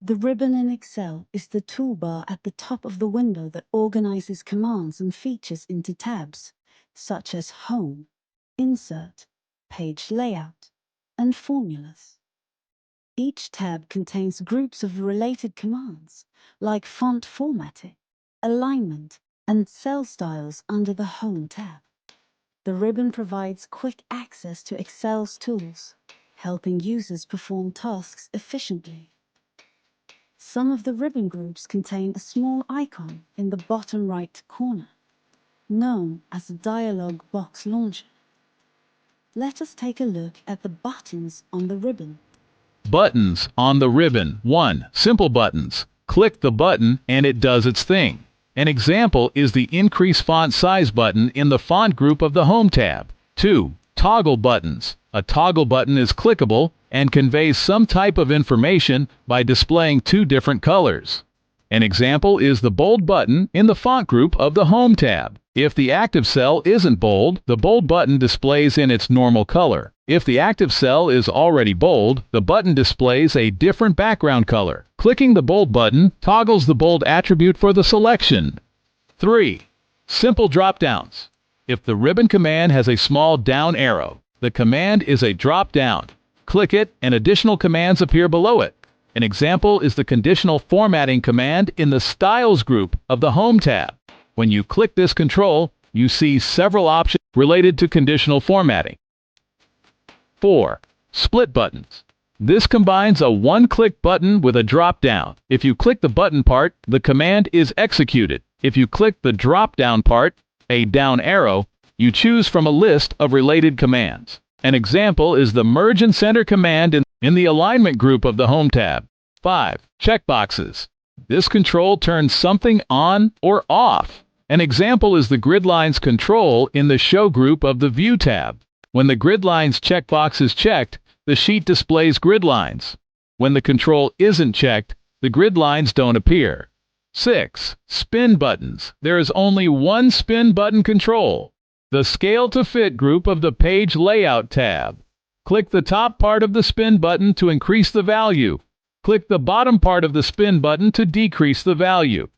The ribbon in Excel is the toolbar at the top of the window that organizes commands and features into tabs, such as Home, Insert, Page Layout, and Formulas. Each tab contains groups of related commands, like font formatting, alignment, and cell styles under the Home tab. The ribbon provides quick access to Excel's tools, helping users perform tasks efficiently. Some of the ribbon groups contain a small icon in the bottom right corner, known as the dialog box launcher. Let us take a look at the buttons on the ribbon. Buttons on the ribbon. 1. Simple buttons. Click the button and it does its thing. An example is the Increase Font Size button in the Font group of the Home tab. 2. Toggle buttons. A toggle button is clickable and conveys some type of information by displaying two different colors. An example is the Bold button in the Font group of the Home tab. If the active cell isn't bold, the Bold button displays in its normal color. If the active cell is already bold, the button displays a different background color. Clicking the Bold button toggles the bold attribute for the selection. 3. Simple drop-downs. If the ribbon command has a small down arrow, the command is a drop-down. Click it and additional commands appear below it. An example is the conditional formatting command in the Styles group of the Home tab. When you click this control, you see several options related to conditional formatting. 4. Split buttons. This combines a one-click button with a drop-down. If you click the button part, the command is executed. If you click the drop-down part, a down arrow, you choose from a list of related commands. An example is the Merge and Center command in the Alignment group of the Home tab. 5. Checkboxes. This control turns something on or off. An example is the Grid Lines control in the Show group of the View tab. When the Grid Lines checkbox is checked, the sheet displays grid lines. When the control isn't checked, the grid lines don't appear. 6. Spin buttons. There is only one spin button control. The Scale to Fit group of the Page Layout tab. Click the top part of the spin button to increase the value. Click the bottom part of the spin button to decrease the value.